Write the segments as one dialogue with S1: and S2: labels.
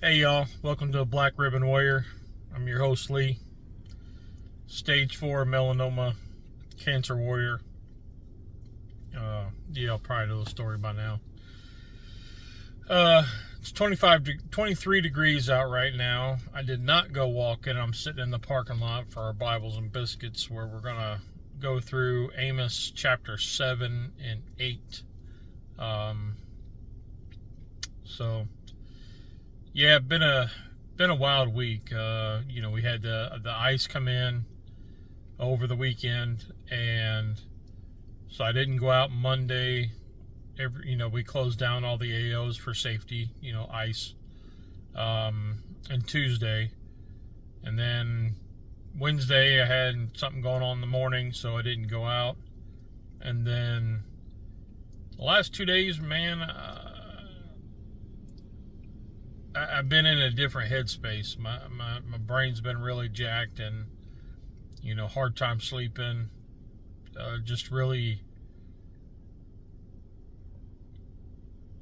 S1: Hey y'all, welcome to Black Ribbon Warrior. I'm your host Lee. Stage 4 melanoma cancer warrior. Y'all probably know the story by now. It's 23 degrees out right now. I did not go walking. I'm sitting in the parking lot for our Bibles and Biscuits, where we're gonna go through Amos chapter 7 and 8. Yeah, been a wild week. We had the ice come in over the weekend, and so I didn't go out Monday. We closed down all the AOs for safety, ice, and Tuesday. And then Wednesday I had something going on in the morning, so I didn't go out. And then the last 2 days, man, I've been in a different headspace. My brain's been really jacked, and hard time sleeping. Just really,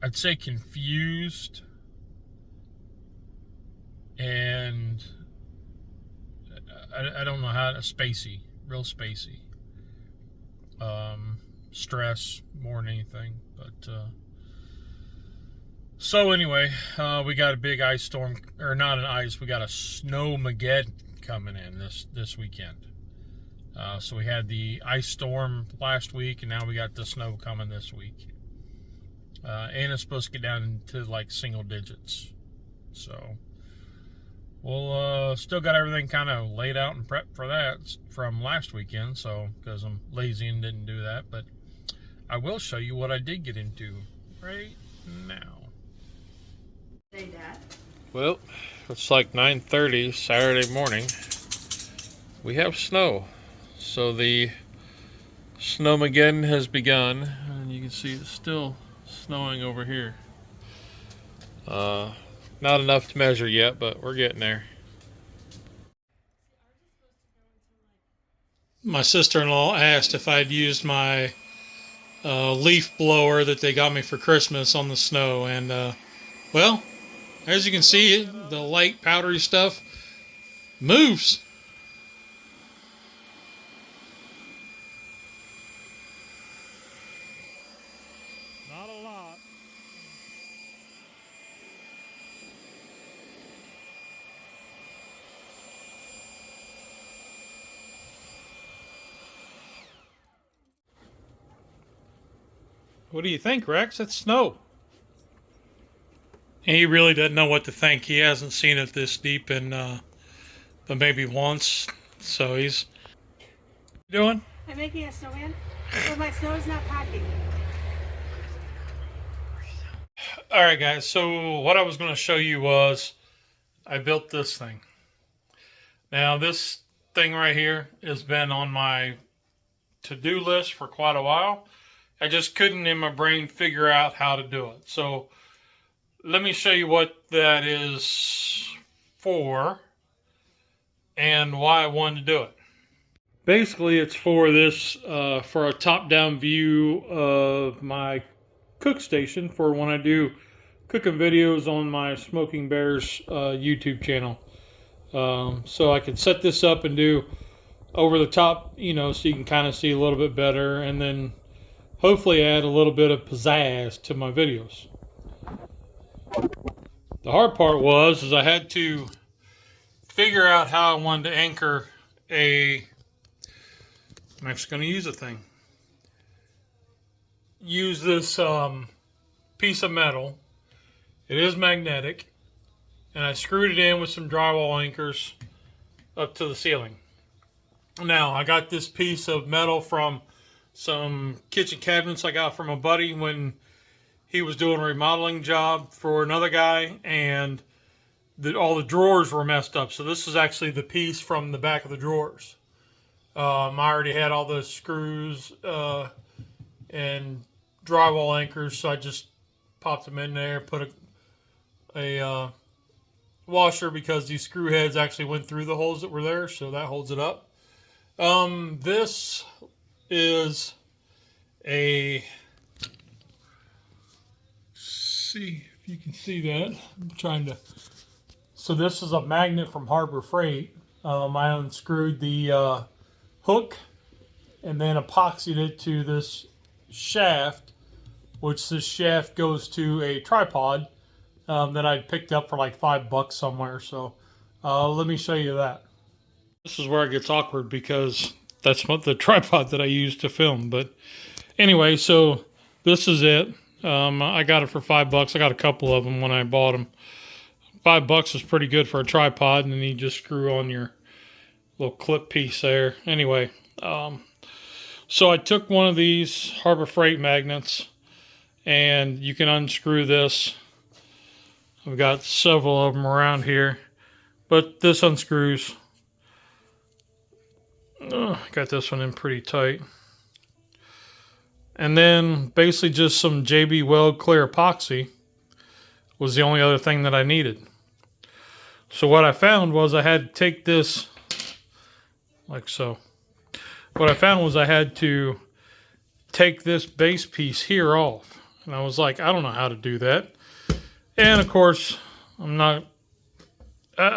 S1: I'd say, confused, and I don't know how to real spacey. Stress more than anything, but. So anyway, we got a big ice storm, or not an ice, we got a Snowmagdon coming in this weekend. So we had the ice storm last week, and now we got the snow coming this week. And it's supposed to get down into like single digits. So we'll still got everything kind of laid out and prepped for that from last weekend. So because I'm lazy and didn't do that, but I will show you what I did get into right now. Well, it's like 9:30 Saturday morning. We have snow. So the Snowmagdon has begun, and you can see it's still snowing over here. Not enough to measure yet, but we're getting there. My sister-in-law asked if I'd used my leaf blower that they got me for Christmas on the snow, and well, as you can see, the light powdery stuff moves. Not a lot. What do you think, Rex? It's snow. He really doesn't know what to think. He hasn't seen it this deep in but maybe once. So he's doing?
S2: I'm making a snowman, but my snow is not packing.
S1: Alright guys, so what I was going to show you was I built this thing. Now this thing right here has been on my to-do list for quite a while. I just couldn't in my brain figure out how to do it. So let me show you what that is for and why I wanted to do it. Basically, it's for this, for a top-down view of my cook station for when I do cooking videos on my Smoking Bears YouTube channel. So I can set this up and do over the top, so you can kind of see a little bit better, and then hopefully add a little bit of pizzazz to my videos. The hard part was I had to figure out how I wanted to anchor I'm actually going to use a thing. Use this piece of metal. It is magnetic, and I screwed it in with some drywall anchors up to the ceiling. Now, I got this piece of metal from some kitchen cabinets I got from a buddy when he was doing a remodeling job for another guy, and all the drawers were messed up. So this is actually the piece from the back of the drawers. I already had all the screws and drywall anchors, so I just popped them in there, put a washer, because these screw heads actually went through the holes that were there, so that holds it up. This is see if you can see that. I'm trying to So this is a magnet from Harbor Freight. I unscrewed the hook and then epoxied it to this shaft, which this shaft goes to a tripod that I picked up for like $5 somewhere. So let me show you that. This is where it gets awkward because that's what the tripod that I use to film. But anyway, so this is it. I got it for $5. I got a couple of them when I bought them. $5 is pretty good for a tripod, and then you just screw on your little clip piece there. Anyway, so I took one of these Harbor Freight magnets, and you can unscrew this. I've got several of them around here, but this unscrews. Got this one in pretty tight. And then basically just some JB Weld clear epoxy was the only other thing that I needed. So what I found was I had to take this like so. What I found was I had to take this base piece here off. And I was like, I don't know how to do that. And of course, I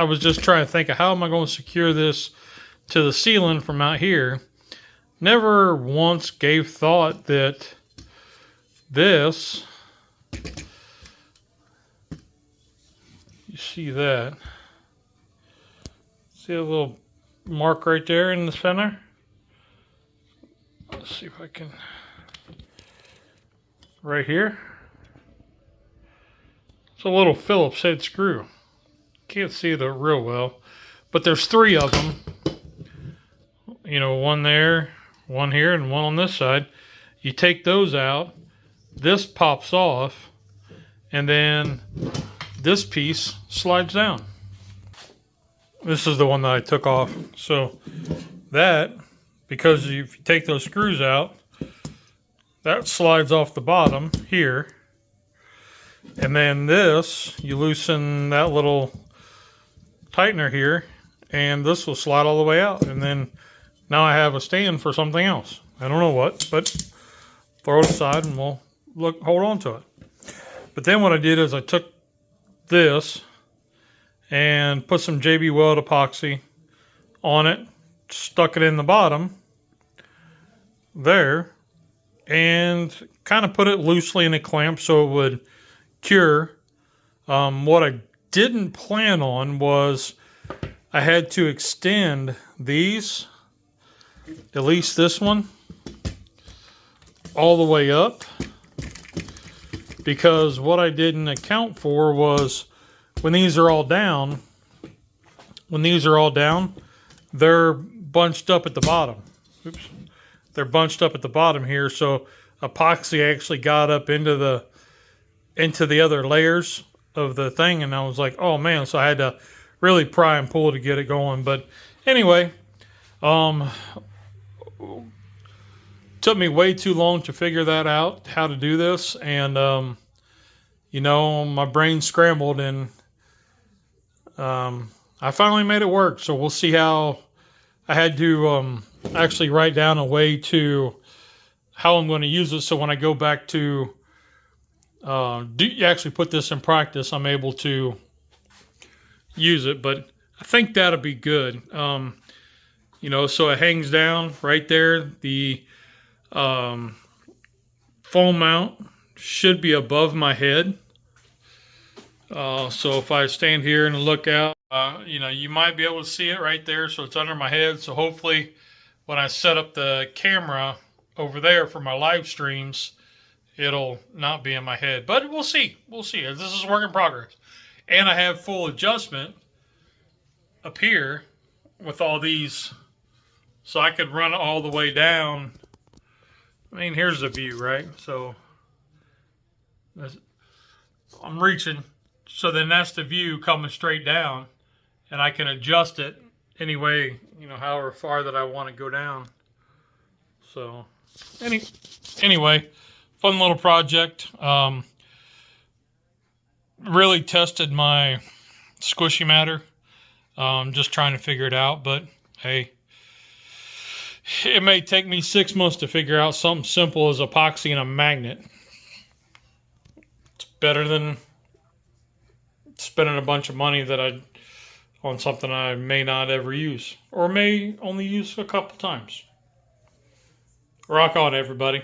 S1: was just trying to think of how am I going to secure this to the ceiling from out here. Never once gave thought that this, you see that? See a little mark right there in the center? Let's see if I can, right here. It's a little Phillips head screw. Can't see it real well, but there's 3 of them. You know, one there, one here, and one on this side. You take those out, this pops off, and then this piece slides down. This is the one that I took off. So that, because if you take those screws out, that slides off the bottom here. And then this, you loosen that little tightener here, and this will slide all the way out. And then now I have a stand for something else. I don't know what, but throw it aside and we'll hold on to it. But then what I did is I took this and put some JB Weld epoxy on it, stuck it in the bottom there, and kind of put it loosely in a clamp so it would cure. What I didn't plan on was I had to extend these, at least this one, all the way up, because what I didn't account for was when these are all down, they're bunched up at the bottom. Oops. They're bunched up at the bottom here, so epoxy actually got up into the other layers of the thing, and I was like, oh man, so I had to really pry and pull to get it going. But anyway, took me way too long to figure that out, how to do this, and you know, my brain scrambled, and I finally made it work. So we'll see how. I had to actually write down a way to how I'm going to use it, so when I go back to actually put this in practice, I'm able to use it. But I think that'll be good. You know, so it hangs down right there. The foam mount should be above my head. So if I stand here and look out, you know, you might be able to see it right there. So it's under my head. So hopefully when I set up the camera over there for my live streams, it'll not be in my head. But we'll see. We'll see. This is a work in progress. And I have full adjustment up here with all these. So I could run it all the way down. I mean, here's the view, right? So I'm reaching. So then that's the view coming straight down. And I can adjust it any way, you know, however far that I want to go down. So anyway, fun little project. Really tested my squishy matter. Just trying to figure it out. But hey, it may take me 6 months to figure out something simple as epoxy and a magnet. It's better than spending a bunch of money on something I may not ever use, or may only use a couple times. Rock on, everybody.